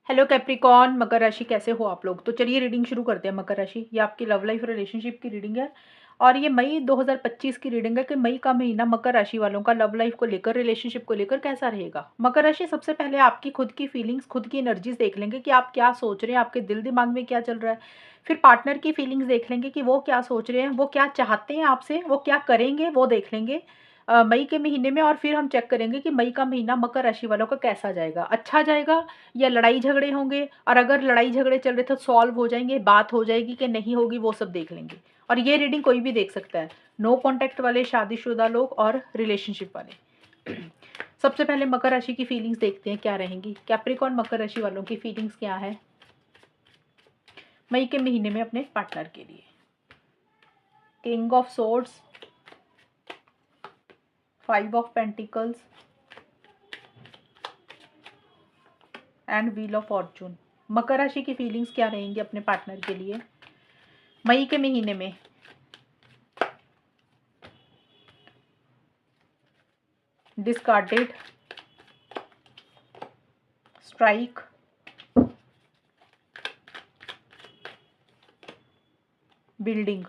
Hello Capricorn, मकर राशि कैसे हो आप लोग। तो चलिए रीडिंग शुरू करते हैं। मकर राशि, ये आपकी लव लाइफ रिलेशनशिप की रीडिंग है और ये मई 2025 की रीडिंग है कि मई का महीना मकर राशि वालों का लव लाइफ को लेकर, रिलेशनशिप को लेकर कैसा रहेगा। मकर राशि, सबसे पहले आपकी खुद की फीलिंग्स, खुद की एनर्जीज देख लेंगे कि आप क्या सोच रहे हैं, आपके दिल दिमाग में क्या चल रहा है। फिर पार्टनर की फीलिंग्स देख लेंगे कि वो क्या सोच रहे हैं, वो क्या चाहते हैं आपसे, वो क्या करेंगे, वो देख लेंगे मई के महीने में। और फिर हम चेक करेंगे कि मई का महीना मकर राशि वालों का कैसा जाएगा, अच्छा जाएगा या लड़ाई झगड़े होंगे। और अगर लड़ाई झगड़े चल रहे तो सॉल्व हो जाएंगे, बात हो जाएगी कि नहीं होगी, वो सब देख लेंगे। और ये रीडिंग कोई भी देख सकता है, नो कॉन्टैक्ट वाले, शादीशुदा लोग और रिलेशनशिप वाले। सबसे पहले मकर राशि की फीलिंग्स देखते हैं क्या रहेंगी। कैप्रिकॉर्न, मकर राशि वालों की फीलिंग्स क्या है मई के महीने में अपने पार्टनर के लिए। King of swords, 5 of pentacles and wheel of fortune. मकर राशि की फीलिंग्स क्या रहेंगी अपने पार्टनर के लिए मई के महीने में। Discarded, strike, building.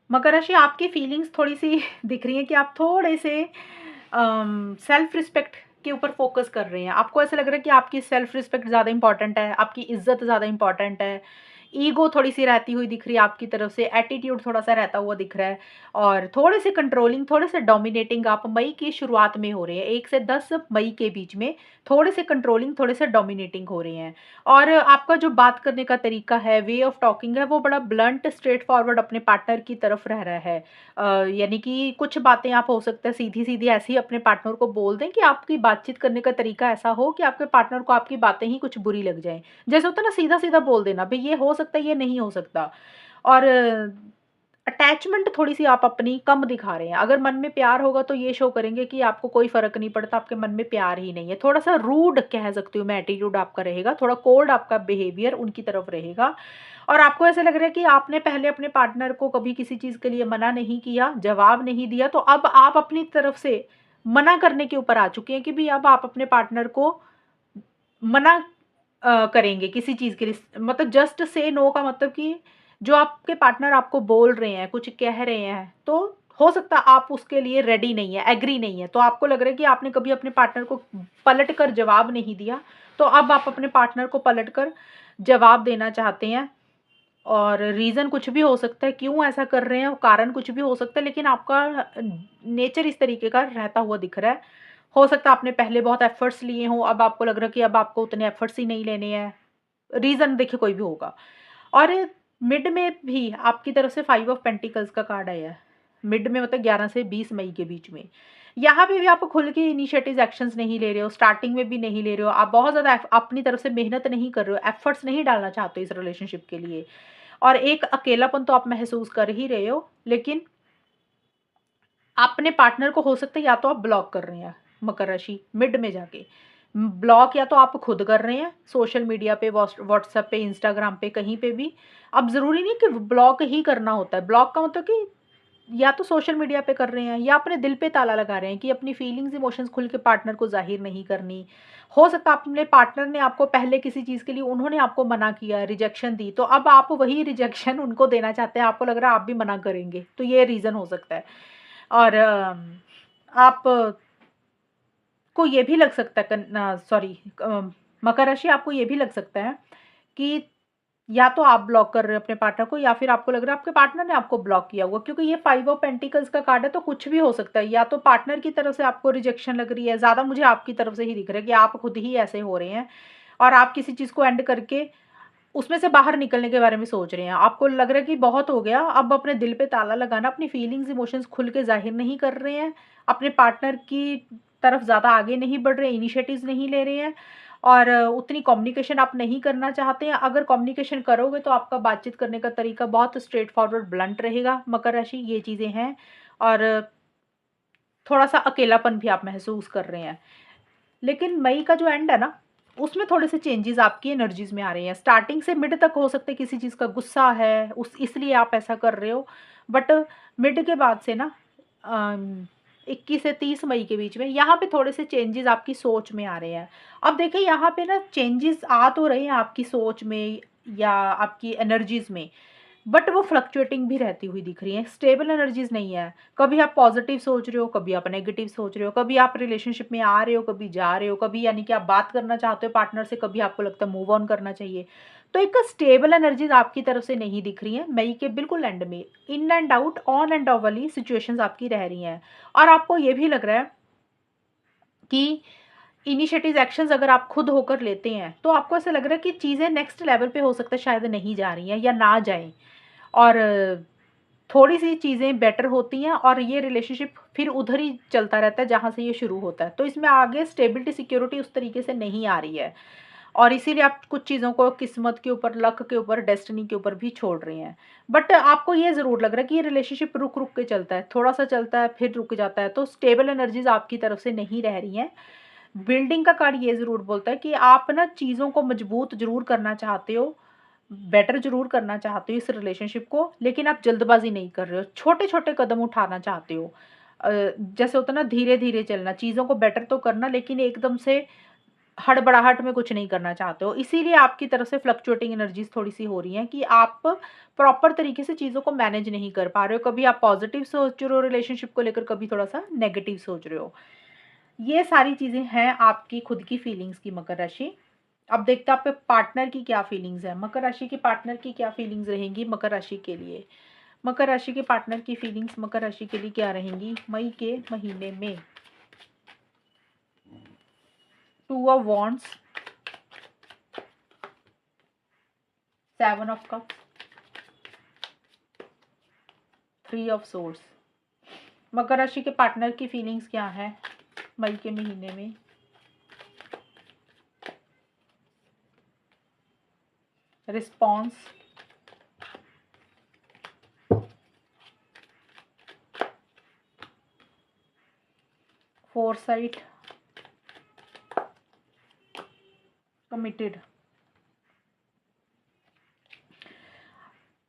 मकर राशि, आपकी फीलिंग्स थोड़ी सी दिख रही हैं कि आप थोड़े से सेल्फ रिस्पेक्ट के ऊपर फोकस कर रहे हैं। आपको ऐसा लग रहा है कि आपकी सेल्फ रिस्पेक्ट ज़्यादा इंपॉर्टेंट है, आपकी इज्जत ज़्यादा इंपॉर्टेंट है। ईगो थोड़ी सी रहती हुई दिख रही है आपकी तरफ से, एटीट्यूड थोड़ा सा रहता हुआ दिख रहा है। और थोड़े से कंट्रोलिंग, थोड़े से डोमिनेटिंग आप मई की शुरुआत में हो रहे हैं। 1 से 10 मई के बीच में थोड़े से कंट्रोलिंग, थोड़े से डोमिनेटिंग हो रहे हैं। और आपका जो बात करने का तरीका है, वे ऑफ टॉकिंग है, वो बड़ा ब्लंट, स्ट्रेट फॉरवर्ड अपने पार्टनर की तरफ रह रहा है। यानी कि कुछ बातें आप हो सकता है सीधी-सीधी ऐसे ही अपने पार्टनर को बोल दें कि आपकी बातचीत करने का तरीका ऐसा हो कि आपके पार्टनर को आपकी बातें ही कुछ बुरी लग जाएँ। जैसे होता है ना, सीधा-सीधा बोल देना, भई ये हो सकता है, ये नहीं हो सकता। और अटैचमेंट थोड़ी-सी आप अपनी कम दिखा रहे हैं। अगर मन में प्यार होगा तो ये शो करेंगे कि आपको कोई फ़र्क नहीं पड़ता, आपके मन में प्यार ही नहीं है। थोड़ा-सा रूड कह सकती हूँ मैं, एटीट्यूड आपका रहेगा, थोड़ा कोल्ड आपका बिहेवियर उनकी तरफ रहेगा। और आपको ऐसा लग रहा है कि आपने पहले अपने पार्टनर को कभी किसी चीज़ के लिए मना नहीं किया, जवाब नहीं दिया, तो अब आप अपनी तरफ से मना करने के ऊपर आ चुके हैं कि भई अब आप अपने पार्टनर को मना करेंगे किसी चीज़ के लिए। मतलब जस्ट से नो का मतलब कि जो आपके पार्टनर आपको बोल रहे हैं, कुछ कह रहे हैं, तो हो सकता है आप उसके लिए रेडी नहीं है, एग्री नहीं है। तो आपको लग रहा है कि आपने कभी अपने पार्टनर को पलट कर जवाब नहीं दिया, तो अब आप अपने पार्टनर को पलट कर जवाब देना चाहते हैं। और रीज़न कुछ भी हो सकता है, क्यों ऐसा कर रहे हैं, कारण कुछ भी हो सकता है, लेकिन आपका नेचर इस तरीके का रहता हुआ दिख रहा है। हो सकता है आपने पहले बहुत एफर्ट्स लिए हों, अब आपको लग रहा है कि अब आपको उतने एफर्ट्स ही नहीं लेने हैं। रीज़न देखिए कोई भी होगा। और मिड में भी आपकी तरफ से 5 ऑफ पेंटिकल्स का कार्ड आया है। मिड में मतलब 11 से 20 मई के बीच में। यहाँ पे भी आप खुल के इनिशिएटिव एक्शंस नहीं ले रहे हो, स्टार्टिंग में भी नहीं ले रहे हो। आप बहुत ज़्यादा अपनी तरफ से मेहनत नहीं कर रहे हो, एफर्ट्स नहीं डालना चाहते हो इस रिलेशनशिप के लिए। और एक अकेलापन तो आप महसूस कर ही रहे हो, लेकिन अपने पार्टनर को हो सकता है या तो आप ब्लॉक कर रहे हैं मकर राशि मिड में जाके। ब्लॉक या तो आप खुद कर रहे हैं सोशल मीडिया पे, व्हाट्सएप पे, इंस्टाग्राम पे, कहीं पे भी। अब ज़रूरी नहीं कि ब्लॉक ही करना होता है। ब्लॉक का मतलब कि या तो सोशल मीडिया पे कर रहे हैं या अपने दिल पे ताला लगा रहे हैं कि अपनी फीलिंग्स, इमोशंस खुल के पार्टनर को ज़ाहिर नहीं करनी। हो सकता है अपने पार्टनर ने आपको पहले किसी चीज़ के लिए, उन्होंने आपको मना किया, रिजेक्शन दी, तो अब आप वही रिजेक्शन उनको देना चाहते हैं। आपको लग रहा है आप भी मना करेंगे, तो ये रीज़न हो सकता है। और आप को ये भी लग सकता है, सॉरी, मकर राशि, आपको ये भी लग सकता है कि या तो आप ब्लॉक कर रहे हो अपने पार्टनर को, या फिर आपको लग रहा है आपके पार्टनर ने आपको ब्लॉक किया हुआ, क्योंकि ये 5 ऑफ पेंटिकल्स का कार्ड है। तो कुछ भी हो सकता है, या तो पार्टनर की तरफ से आपको रिजेक्शन लग रही है, ज़्यादा मुझे आपकी तरफ से ही दिख रहा है कि आप खुद ही ऐसे हो रहे हैं और आप किसी चीज़ को एंड करके उसमें से बाहर निकलने के बारे में सोच रहे हैं। आपको लग रहा है कि बहुत हो गया, अब अपने दिल पे ताला लगाना, अपनी फीलिंग्स, इमोशंस खुल के ज़ाहिर नहीं कर रहे हैं, अपने पार्टनर की तरफ ज़्यादा आगे नहीं बढ़ रहे, इनिशिएटिव्स नहीं ले रहे हैं। और उतनी कम्युनिकेशन आप नहीं करना चाहते हैं। अगर कम्युनिकेशन करोगे तो आपका बातचीत करने का तरीका बहुत स्ट्रेट फॉरवर्ड, ब्लंट रहेगा मकर राशि, ये चीज़ें हैं। और थोड़ा-सा अकेलापन भी आप महसूस कर रहे हैं। लेकिन मई का जो एंड है ना, उसमें थोड़े से चेंजेस आपकी एनर्जीज़ में आ रहे हैं। स्टार्टिंग से मिड तक हो सकता है किसी चीज़ का गुस्सा है, उस इसलिए आप ऐसा कर रहे हो। बट मिड के बाद से ना, 21 से 30 मई के बीच में यहाँ पे थोड़े से चेंजेस आपकी सोच में आ रहे हैं। अब देखिए यहाँ पे ना चेंजेस आ तो रहे हैं आपकी सोच में या आपकी एनर्जीज़ में, बट वो फ्लक्चुएटिंग भी रहती हुई दिख रही है, स्टेबल एनर्जीज नहीं है। कभी आप पॉजिटिव सोच रहे हो, कभी आप नेगेटिव सोच रहे हो, कभी आप रिलेशनशिप में आ रहे हो, कभी जा रहे हो, कभी यानी कि आप बात करना चाहते हो पार्टनर से, कभी आपको लगता है मूव ऑन करना चाहिए। तो एक स्टेबल एनर्जीज आपकी तरफ से नहीं दिख रही है मई के बिल्कुल एंड में। In and out, on end of वाली सिचुएशंस आपकी रह रही हैं। और आपको ये भी लग रहा है कि इनिशिएटिव एक्शंस अगर आप खुद होकर लेते हैं तो आपको ऐसा लग रहा है कि चीज़ें नेक्स्ट लेवल पे हो सकता है शायद नहीं जा रही हैं या ना जाएं, और थोड़ी-सी चीज़ें बेटर होती हैं और ये रिलेशनशिप फिर उधर ही चलता रहता है जहाँ से ये शुरू होता है। तो इसमें आगे स्टेबिलिटी, सिक्योरिटी उस तरीके से नहीं आ रही है, और इसीलिए आप कुछ चीज़ों को किस्मत के ऊपर, लक के ऊपर, डेस्टिनी के ऊपर भी छोड़ रहे हैं। बट आपको ये ज़रूर लग रहा है कि ये रिलेशनशिप रुक-रुक के चलता है, थोड़ा-सा चलता है फिर रुक जाता है, तो स्टेबल एनर्जीज़ आपकी तरफ से नहीं रह रही हैं। बिल्डिंग का कार्ड ये ज़रूर बोलता है कि आप ना चीज़ों को मजबूत ज़रूर करना चाहते हो, बेटर ज़रूर करना चाहते हो इस रिलेशनशिप को, लेकिन आप जल्दबाज़ी नहीं कर रहे हो, छोटे-छोटे कदम उठाना चाहते हो। जैसे होता है ना धीरे-धीरे चलना, चीज़ों को बेटर तो करना लेकिन एकदम से हड़बड़ाहट में कुछ नहीं करना चाहते हो। इसीलिए आपकी तरफ से फ्लक्चुएटिंग एनर्जीज़ थोड़ी-सी हो रही हैं कि आप प्रॉपर तरीके से चीज़ों को मैनेज नहीं कर पा रहे हो। कभी आप पॉज़िटिव सोच रहे हो रिलेशनशिप को लेकर, कभी थोड़ा-सा नेगेटिव सोच रहे हो। ये सारी चीज़ें हैं आपकी खुद की फीलिंग्स की मकर राशि। अब देखते हैं आपके पार्टनर की क्या फीलिंग्स है। मकर राशि के पार्टनर की क्या फीलिंग्स रहेंगी मकर राशि के लिए। मकर राशि के पार्टनर की फीलिंग्स मकर राशि के लिए क्या रहेंगी मई के महीने में। 2 of wands, 7 of cups, 3 of swords. मकर राशि के पार्टनर की फीलिंग्स क्या है मई के महीने में। Response, foresight, committed.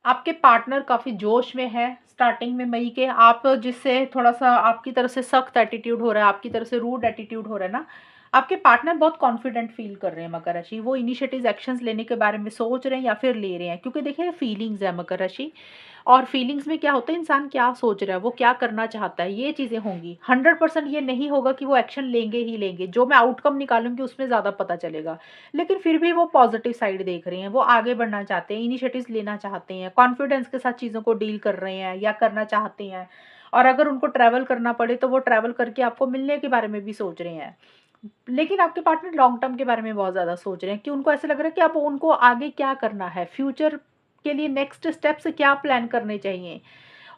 आपके पार्टनर काफ़ी जोश में है स्टार्टिंग में मई के, आप जिससे थोड़ा-सा आपकी तरफ से सख्त एटीट्यूड हो रहा है, आपकी तरफ से रूड एटीट्यूड हो रहा है ना, आपके पार्टनर बहुत कॉन्फिडेंट फ़ील कर रहे हैं मकर राशि। वो इनिशिएटिव्स एक्शंस लेने के बारे में सोच रहे हैं या फिर ले रहे हैं, क्योंकि देखिए फीलिंग्स है मकर राशि, और फीलिंग्स में क्या होता है इंसान क्या सोच रहा है, वो क्या करना चाहता है, ये चीज़ें होंगी। 100% ये नहीं होगा कि वो एक्शन लेंगे ही लेंगे, जो मैं आउटकम निकालूँगी उसमें ज़्यादा पता चलेगा। लेकिन फिर भी वो पॉजिटिव साइड देख रहे हैं, वो आगे बढ़ना चाहते हैं, इनिशिएटिव्स लेना चाहते हैं, कॉन्फिडेंस के साथ चीज़ों को डील कर रहे हैं या करना चाहते हैं। और अगर उनको ट्रैवल करना पड़े तो वो ट्रैवल करके आपको मिलने के बारे में भी सोच रहे हैं। लेकिन आपके पार्टनर लॉन्ग टर्म के बारे में बहुत ज़्यादा सोच रहे हैं कि उनको ऐसा लग रहा है कि अब उनको आगे क्या करना है, फ्यूचर के लिए नेक्स्ट स्टेप्स क्या प्लान करने चाहिए।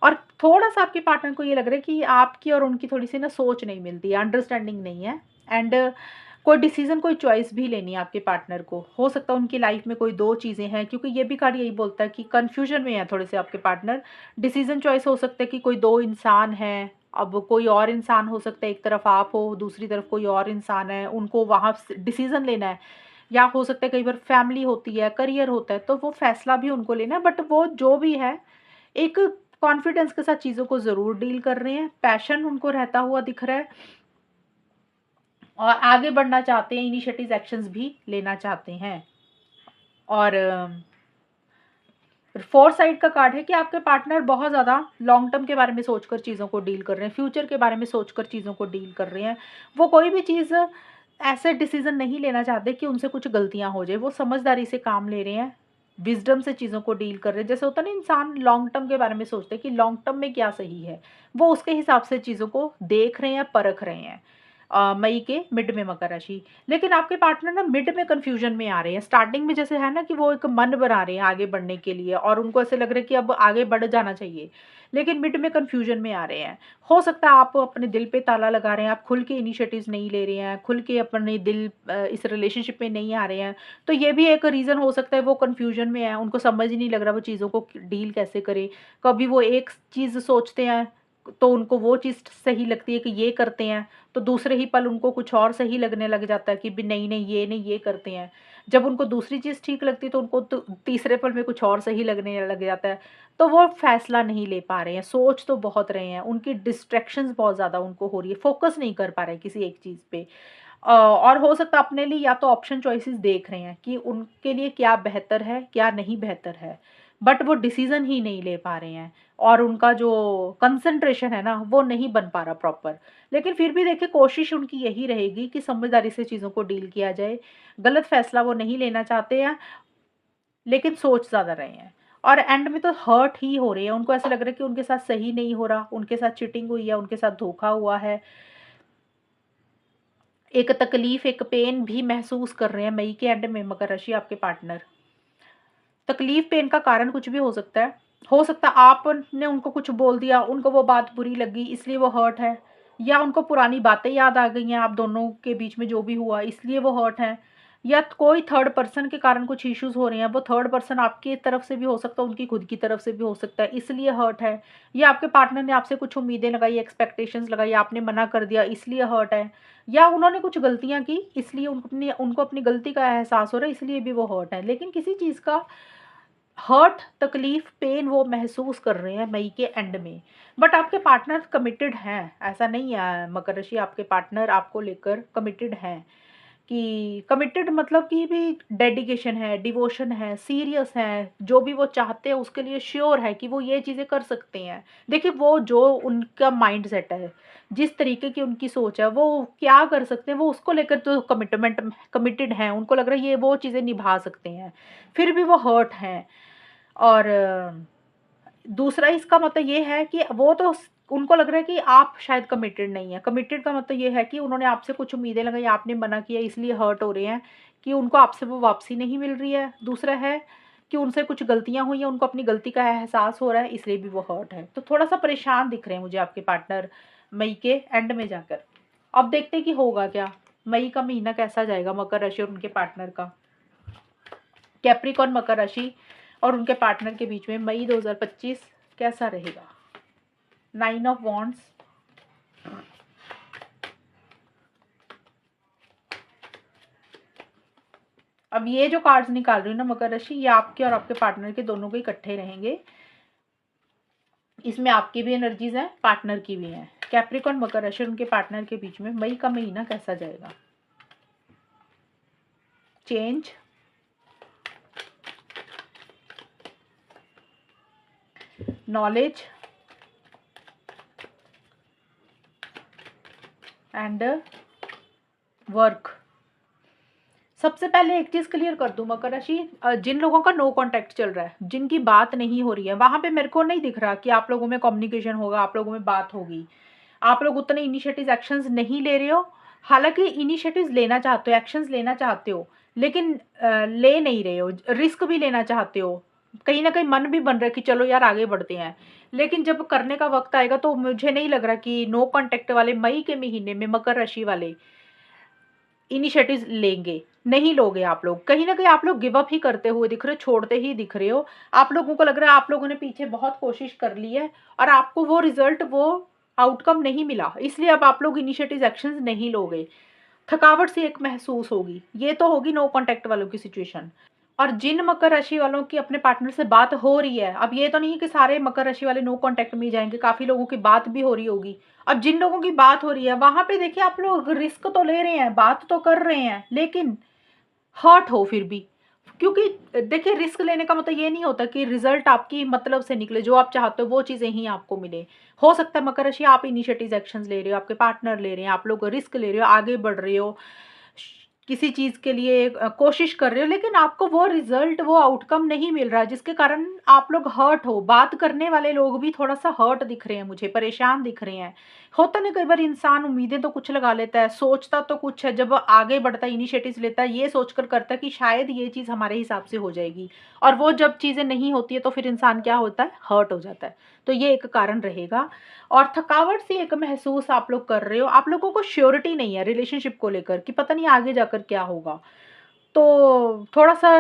और थोड़ा-सा आपके पार्टनर को ये लग रहा है कि आपकी और उनकी थोड़ी-सी ना सोच नहीं मिलती है, अंडरस्टैंडिंग नहीं है, एंड कोई डिसीज़न, कोई चॉइस भी लेनी है आपके पार्टनर को। हो सकता है उनकी लाइफ़ में कोई 2 चीज़ें हैं, क्योंकि ये भी कार्ड यही बोलता है कि कन्फ्यूज़न में है थोड़े-से आपके पार्टनर। डिसीज़न चॉइस हो सकता है कि कोई 2 इंसान हैं, अब कोई और इंसान हो सकता है, एक तरफ आप हो, दूसरी तरफ कोई और इंसान है, उनको वहाँ स डिसीज़न लेना है। या हो सकता है कई बार फैमिली होती है, करियर होता है, तो वो फ़ैसला भी उनको लेना है, बट वो जो भी है, एक कॉन्फिडेंस के साथ चीज़ों को ज़रूर डील कर रहे हैं, पैशन उनको रहता हुआ दिख रहा है, और आगे बढ़ना चाहते हैं, इनिशिएटिव एक्शंस भी लेना चाहते हैं। और फोरसाइट का कार्ड है कि आपके पार्टनर बहुत ज़्यादा लॉन्ग टर्म के बारे में सोचकर चीज़ों को डील कर रहे हैं, फ्यूचर के बारे में सोचकर चीज़ों को डील कर रहे हैं। वो कोई भी चीज़ ऐसे डिसीज़न नहीं लेना चाहते कि उनसे कुछ गलतियाँ हो जाए, वो समझदारी से काम ले रहे हैं, विज़डम से चीज़ों को डील कर रहे हैं। जैसे होता है ना इंसान लॉन्ग टर्म के बारे में सोचते हैं कि लॉन्ग टर्म में क्या सही है, वो उसके हिसाब से चीज़ों को देख रहे हैं, परख रहे हैं। मई के मिड में मकर राशि। लेकिन आपके पार्टनर ना मिड में कन्फ्यूजन में आ रहे हैं। स्टार्टिंग में जैसे है ना कि वो एक मन बना रहे हैं आगे बढ़ने के लिए, और उनको ऐसे लग रहा है कि अब आगे बढ़ जाना चाहिए, लेकिन मिड में कन्फ्यूजन में आ रहे हैं। हो सकता है आप अपने दिल पे ताला लगा रहे हैं, आप खुल के इनिशिएटिव्स नहीं ले रहे हैं, खुल के अपने दिल इस रिलेशनशिप में नहीं आ रहे हैं। तो ये भी एक रीज़न हो सकता है, वो कन्फ्यूजन में है, उनको समझ ही नहीं लग रहा वो चीज़ों को डील कैसे करें। कभी वो एक चीज़ सोचते हैं तो उनको वो चीज़ सही लगती है कि ये करते हैं, तो दूसरे ही पल उनको कुछ और सही लगने लग जाता है कि भी नहीं, नहीं, ये नहीं, ये करते हैं। जब उनको दूसरी चीज़ ठीक लगती है तो उनको तो तीसरे पल में कुछ और सही लगने लग जाता है। तो वो फ़ैसला नहीं ले पा रहे हैं, सोच तो बहुत रहे हैं, उनकी डिस्ट्रैक्शंस बहुत ज़्यादा उनको हो रही है, फ़ोकस नहीं कर पा रहे हैं किसी एक चीज़ पे। और हो सकता है अपने लिए या तो ऑप्शन चॉइसेस देख रहे हैं कि उनके लिए क्या बेहतर है, क्या नहीं बेहतर है, बट वो डिसीज़न ही नहीं ले पा रहे हैं और उनका जो कंसंट्रेशन है ना, वो नहीं बन पा रहा प्रॉपर। लेकिन फिर भी देखिए कोशिश उनकी यही रहेगी कि समझदारी से चीज़ों को डील किया जाए। गलत फ़ैसला वो नहीं लेना चाहते हैं, लेकिन सोच ज़्यादा रहे हैं और एंड में तो हर्ट ही हो रहे हैं। उनको ऐसा लग रहा है कि उनके साथ सही नहीं हो रहा, उनके साथ चीटिंग हुई है, उनके साथ धोखा हुआ है। एक तकलीफ़, एक पेन भी महसूस कर रहे हैं मई के एंड में मकर राशि आपके पार्टनर। तकलीफ़, पेन का कारण कुछ भी हो सकता है। हो सकता है आपने उनको कुछ बोल दिया, उनको वो बात बुरी लगी इसलिए वो हर्ट है, या उनको पुरानी बातें याद आ गई हैं आप दोनों के बीच में जो भी हुआ इसलिए वो हर्ट हैं, या कोई थर्ड पर्सन के कारण कुछ इश्यूज़ हो रहे हैं। वो थर्ड पर्सन आपकी तरफ से भी हो सकता है, उनकी खुद की तरफ से भी हो सकता है, इसलिए हर्ट है। या आपके पार्टनर ने आपसे कुछ उम्मीदें लगाई, एक्सपेक्टेशंस लगाई, आपने मना कर दिया इसलिए हर्ट है। या उन्होंने कुछ गलतियाँ की इसलिए उनको अपनी गलती का एहसास हो रहा है इसलिए भी वो हर्ट है। लेकिन किसी चीज़ का हर्ट, तकलीफ, पेन वो महसूस कर रहे हैं मई के एंड में। बट आपके पार्टनर कमिटेड हैं, ऐसा नहीं है मकर राशि, आपके पार्टनर आपको लेकर कमिटेड हैं। कि कमिटेड मतलब कि भी डेडिकेशन है, डिवोशन है, सीरियस है, जो भी वो चाहते हैं उसके लिए श्योर है कि वो ये चीज़ें कर सकते हैं। देखिए वो जो उनका माइंड सेट है, जिस तरीके की उनकी सोच है, वो क्या कर सकते हैं वो उसको लेकर तो कमिटेड हैं। उनको लग रहा है ये वो चीज़ें निभा सकते हैं, फिर भी वो हर्ट हैं। और दूसरा इसका मतलब ये है कि वो तो उनको लग रहा है कि आप शायद कमिटेड नहीं है। कमिटेड का मतलब ये है कि उन्होंने आपसे कुछ उम्मीदें लगाई, आपने मना किया इसलिए हर्ट हो रहे हैं कि उनको आपसे वो वापसी नहीं मिल रही है। दूसरा है कि उनसे कुछ गलतियाँ हुई हैं, उनको अपनी गलती का एहसास हो रहा है इसलिए भी वो हर्ट है। तो थोड़ा-सा परेशान दिख रहे हैं मुझे आपके पार्टनर मई के एंड में जाकर। अब देखते हैं कि होगा क्या? मई का महीना कैसा जाएगा मकर राशि और उनके पार्टनर का? कैप्रिकॉर्न मकर राशि और उनके पार्टनर के बीच में मई 2025 कैसा रहेगा? 9 ऑफ वॉन्ड्स, अब ये जो कार्ड्स निकाल रही हूँ ना मकर राशि, ये आपके और आपके पार्टनर के दोनों के इकट्ठे रहेंगे। इसमें आपकी भी एनर्जीज हैं, पार्टनर की भी हैं। कैप्रिकॉर्न मकर राशि और उनके पार्टनर के बीच में मई का महीना कैसा जाएगा? Change, knowledge and work. सबसे पहले एक चीज़ क्लियर कर दूँ मकर राशि, जिन लोगों का नो कॉन्टैक्ट चल रहा है, जिनकी बात नहीं हो रही है, वहाँ पे मेरे को नहीं दिख रहा कि आप लोगों में कम्युनिकेशन होगा, आप लोगों में बात होगी। आप लोग उतने इनिशिएटिव एक्शंस नहीं ले रहे हो। हालाँकि इनिशिएटिव्स लेना चाहते हो, एक्शंस लेना चाहते हो, लेकिन ले नहीं रहे हो। रिस्क भी लेना चाहते हो। कहीं न कहीं मन भी बन रहा है कि चलो यार आगे बढ़ते हैं। लेकिन जब करने का वक़्त आएगा तो मुझे नहीं लग रहा कि नो कॉन्टैक्ट वाले मई के महीने में मकर राशि वाले इनिशिएटिव्स लेंगे। नहीं लोगे आप लोग। कहीं न कहीं आप लोग गिव अप ही करते हुए दिख रहे हो, छोड़ते ही दिख रहे हो। आप लोगों को लग रहा है आप लोगों ने पीछे बहुत कोशिश कर ली है और आपको वो रिज़ल्ट, वो आउटकम नहीं मिला। इसलिए अब आप लोग इनिशिएटिव एक्शंस नहीं लोगे। थकावट सी एक महसूस होगी। ये तो होगी नो कॉन्टैक्ट वालों की सिचुएशन। और जिन मकर राशि वालों की अपने पार्टनर से बात हो रही है, अब ये तो नहीं है कि सारे मकर राशि वाले नो कॉन्टैक्ट में ही जाएँगे, काफ़ी लोगों की बात भी हो रही होगी। अब जिन लोगों की बात हो रही है, वहाँ पे देखिए आप लोग रिस्क तो ले रहे हैं, बात तो कर रहे हैं, लेकिन हर्ट हो फिर भी। क्योंकि देखिए रिस्क लेने का मतलब ये नहीं होता कि रिजल्ट आपकी मतलब से निकले, जो आप चाहते हो वो चीज़ें ही आपको मिले। हो सकता है मकर राशि आप इनिशिएटिव एक्शंस ले रहे हो, आपके पार्टनर ले रहे हैं, आप लोग रिस्क ले रहे हो, आगे बढ़ रहे हो, किसी चीज़ के लिए कोशिश कर रहे हो, लेकिन आपको वो रिजल्ट, वो आउटकम नहीं मिल रहा, जिसके कारण आप लोग हर्ट हो। बात करने वाले लोग भी थोड़ा-सा हर्ट दिख रहे हैं मुझे, परेशान दिख रहे हैं। होता नहीं, कई बार इंसान उम्मीदें तो कुछ लगा लेता है, सोचता तो कुछ है, जब आगे बढ़ता है, इनिशिएटिव्स लेता है, ये सोचकर करता है कि शायद ये चीज़ हमारे हिसाब से हो जाएगी, और वो जब चीज़ें नहीं होती है तो फिर इंसान क्या होता है, हर्ट हो जाता है। तो ये एक कारण रहेगा। और थकावट सी एक महसूस आप लोग कर रहे हो। आप लोगों को श्योरिटी नहीं है रिलेशनशिप को लेकर कि पता नहीं आगे जाकर क्या होगा। तो थोड़ा-सा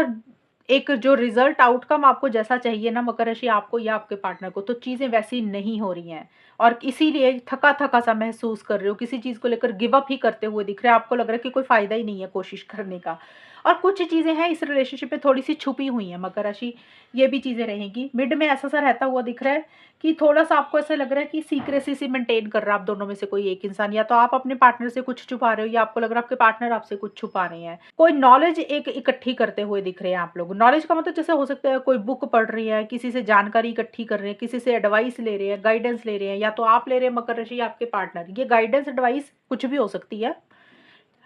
एक जो रिज़ल्ट, आउटकम आपको जैसा चाहिए ना मकर राशि, आपको या आपके पार्टनर को, तो चीज़ें वैसी नहीं हो रही हैं। और इसीलिए थका-थका सा महसूस कर रहे हो, किसी चीज़ को लेकर गिव अप ही करते हुए दिख रहे हैं, आपको लग रहा है कि कोई फ़ायदा ही नहीं है कोशिश करने का। और कुछ चीज़ें हैं इस रिलेशनशिप में थोड़ी-सी छुपी हुई हैं मकर राशि, ये भी चीज़ें रहेंगी। मिड में ऐसा-सा रहता हुआ दिख रहा है कि थोड़ा-सा आपको ऐसा लग रहा है कि सीक्रेसी सी मेंटेन कर रहा है आप दोनों में से कोई एक इंसान, या तो आप अपने पार्टनर से कुछ छुपा रहे हो या आपको लग रहा है आपके पार्टनर आपसे कुछ छुपा रहे हैं। कोई नॉलेज एक इकट्ठी करते हुए दिख रहे हैं आप लोग। नॉलेज का मतलब जैसे हो सकता है कोई बुक पढ़ रही है, किसी से जानकारी इकट्ठी कर रहे हैं, किसी से एडवाइस ले रहे हैं, गाइडेंस ले रहे हैं, या तो आप ले रहे हैं मकर राशि या आपके पार्टनर। ये गाइडेंस एडवाइस कुछ भी हो सकती है।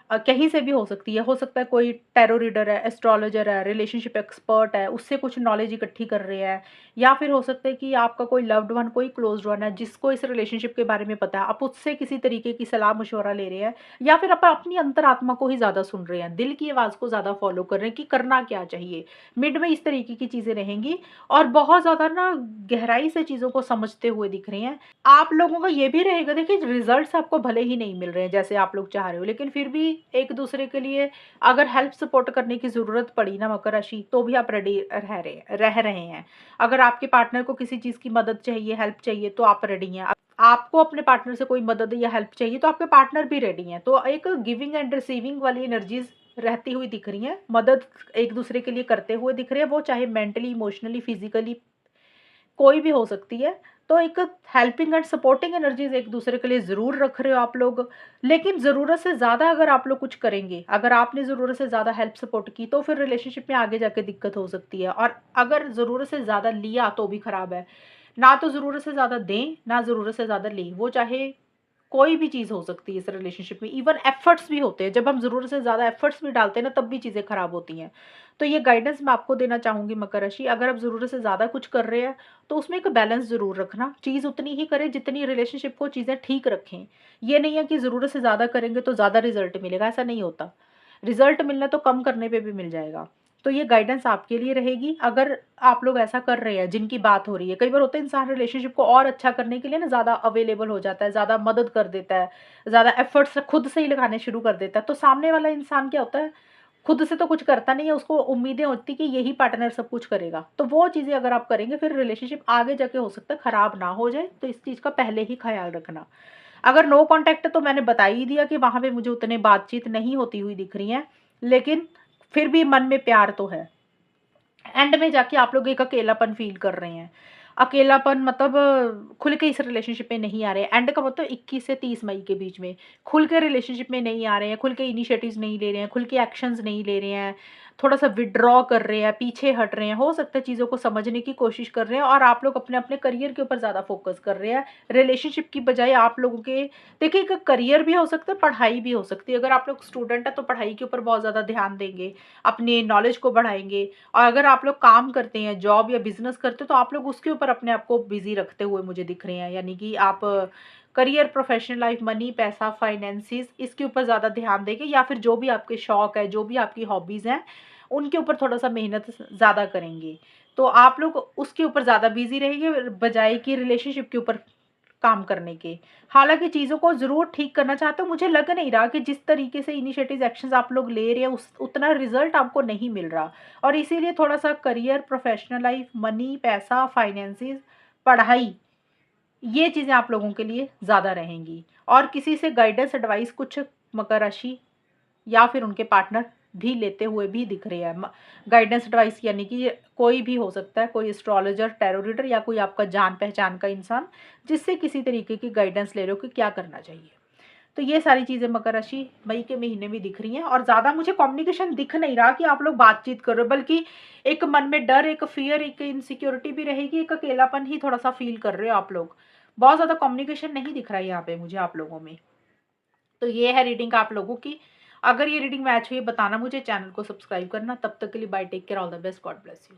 कहीं से भी हो सकती है। हो सकता है कोई टैरो रीडर है, एस्ट्रोलॉजर है, रिलेशनशिप एक्सपर्ट है, उससे कुछ नॉलेज इकट्ठी कर रहे हैं, या फिर हो सकता है कि आपका कोई लव्ड वन, कोई क्लोज्ड वन है जिसको इस रिलेशनशिप के बारे में पता है, आप उससे किसी तरीके की सलाह-मशवरा ले रहे हैं, या फिर आप अपनी अंतरात्मा को ही ज़्यादा सुन रहे हैं, दिल की आवाज़ को ज़्यादा फ़ॉलो कर रहे हैं कि करना क्या चाहिए। मिड में इस तरीके की चीज़ें रहेंगी और बहुत ज़्यादा ना गहराई से चीज़ों को समझते हुए दिख रहे हैं। आप लोगों का ये भी रहेगा, देखिए रिजल्ट्स आपको भले ही नहीं मिल रहे हैं जैसे आप लोग चाह रहे हो, लेकिन फिर भी एक दूसरे के लिए अगर हेल्प सपोर्ट करने की ज़रूरत पड़ी ना मकर राशि, तो भी आप रेडी रह रहे हैं। अगर आपके पार्टनर को किसी चीज़ की मदद चाहिए, हेल्प चाहिए, तो आप रेडी हैं। आपको अपने पार्टनर से कोई मदद या हेल्प चाहिए तो आपके पार्टनर भी रेडी हैं। तो एक गिविंग एंड रिसीविंग वाली एनर्जीज़ रहती हुई दिख रही हैं। मदद एक दूसरे के लिए करते हुए दिख रहे हैं, वो चाहे मेंटली, इमोशनली, फिज़िकली कोई भी हो सकती है। तो एक हेल्पिंग एंड सपोर्टिंग एनर्जीज़ एक दूसरे के लिए ज़रूर रख रहे हो आप लोग। लेकिन ज़रूरत से ज़्यादा अगर आप लोग कुछ करेंगे, अगर आपने ज़रूरत से ज़्यादा हेल्प सपोर्ट की, तो फिर रिलेशनशिप में आगे जाके दिक्कत हो सकती है। और अगर ज़रूरत से ज़्यादा लिया तो भी खराब है। ना तो ज़रूरत से ज़्यादा दें, ना ज़रूरत से ज़्यादा लें। वो चाहे कोई भी चीज़ हो सकती है इस रिलेशनशिप में, इवन एफर्ट्स भी होते हैं। जब हम ज़रूरत से ज़्यादा एफर्ट्स भी डालते हैं ना, तब भी चीज़ें खराब होती हैं। तो ये गाइडेंस मैं आपको देना चाहूँगी मकर राशि, अगर आप ज़रूरत से ज़्यादा कुछ कर रहे हैं, तो उसमें एक बैलेंस ज़रूर रखना। चीज़ उतनी ही करें जितनी रिलेशनशिप को चीज़ें ठीक रखें। ये नहीं है कि ज़रूरत से ज़्यादा करेंगे तो ज़्यादा रिज़ल्ट मिलेगा, ऐसा नहीं होता। रिज़ल्ट मिलना तो कम करने पे भी मिल जाएगा। तो ये गाइडेंस आपके लिए रहेगी, अगर आप लोग ऐसा कर रहे हैं जिनकी बात हो रही है। कई बार होता है इंसान रिलेशनशिप को और अच्छा करने के लिए ना ज़्यादा अवेलेबल हो जाता है, ज़्यादा मदद कर देता है, ज़्यादा एफर्ट्स खुद से ही लगाने शुरू कर देता है। तो सामने वाला इंसान क्या होता है, खुद से तो कुछ करता नहीं है, उसको उम्मीदें होती कि यही पार्टनर सब कुछ करेगा। तो वो चीज़ें अगर आप करेंगे, फिर रिलेशनशिप आगे जाके हो सकता है खराब ना हो जाए, तो इस चीज़ का पहले ही ख़्याल रखना। अगर नो कॉन्टैक्ट है तो मैंने बता ही दिया कि वहाँ पे मुझे उतने बातचीत नहीं होती हुई दिख रही है, लेकिन फिर भी मन में प्यार तो है। एंड में जाके आप लोग एक अकेलापन फ़ील कर रहे हैं। अकेलापन मतलब खुल के इस रिलेशनशिप में नहीं आ रहे हैं। एंड का मतलब 21 से 30 मई के बीच में खुल के रिलेशनशिप में नहीं आ रहे हैं, खुल के इनिशिएटिव्स नहीं ले रहे हैं, खुल के एक्शंस नहीं ले रहे हैं, थोड़ा-सा विथड्रॉ कर रहे हैं, पीछे हट रहे हैं। हो सकता है चीज़ों को समझने की कोशिश कर रहे हैं और आप लोग अपने-अपने करियर के ऊपर ज़्यादा फ़ोकस कर रहे हैं। रिलेशनशिप की बजाय आप लोगों के देखिए, एक करियर भी हो सकता है, पढ़ाई भी हो सकती है। अगर आप लोग स्टूडेंट हैं तो पढ़ाई के ऊपर बहुत ज़्यादा ध्यान देंगे, अपने नॉलेज को बढ़ाएँगे। और अगर आप लोग काम करते हैं, जॉब या बिज़नेस करते हो, तो आप लोग उसके ऊपर अपने आप को बिज़ी रखते हुए मुझे दिख रहे हैं। यानी कि आप करियर, प्रोफ़ेशनल लाइफ़, मनी, पैसा, फाइनेंसेस इसके ऊपर ज़्यादा ध्यान देंगे, या फिर जो भी आपके शौक है, जो भी आपकी हॉबीज़ हैं, उनके ऊपर थोड़ा-सा मेहनत ज़्यादा करेंगे। तो आप लोग उसके ऊपर ज़्यादा बिज़ी रहेंगे बजाए कि रिलेशनशिप के ऊपर काम करने के। हालाँकि चीज़ों को ज़रूर ठीक करना चाहते हो, मुझे लग नहीं रहा कि जिस तरीके से इनिशिएटिव्स एक्शंस आप लोग ले रहे हैं उस उतना रिज़ल्ट आपको नहीं मिल रहा, और इसीलिए थोड़ा-सा करियर, प्रोफ़ेशनल लाइफ़, मनी, पैसा, फाइनेंसेस, पढ़ाई, ये चीज़ें आप लोगों के लिए ज़्यादा रहेंगी। और किसी से गाइडेंस एडवाइस कुछ मकर राशि या फिर उनके पार्टनर भी लेते हुए भी दिख रहे हैं। गाइडेंस एडवाइस यानी कि ये कोई भी हो सकता है, कोई एस्ट्रोलॉजर, टैरो रीडर, या कोई आपका जान पहचान का इंसान जिससे किसी तरीके की गाइडेंस ले रहे हो कि क्या करना चाहिए। तो ये सारी चीज़ें मकर राशि मई के महीने में दिख रही हैं, और ज़्यादा मुझे कम्युनिकेशन दिख नहीं रहा कि आप लोग बातचीत कर रहे हो, बल्कि एक मन में डर, एक फियर, एक इनसिक्योरिटी भी रहेगी, एक अकेलापन ही थोड़ा सा फील कर रहे हो आप लोग। बहुत ज़्यादा कम्युनिकेशन नहीं दिख रहा है यहाँ पे मुझे आप लोगों में। तो ये है रीडिंग आप लोगों की। अगर ये रीडिंग मैच हुई, बताना मुझे, चैनल को सब्सक्राइब करना। तब तक के लिए bye, take care, all the best, God bless you.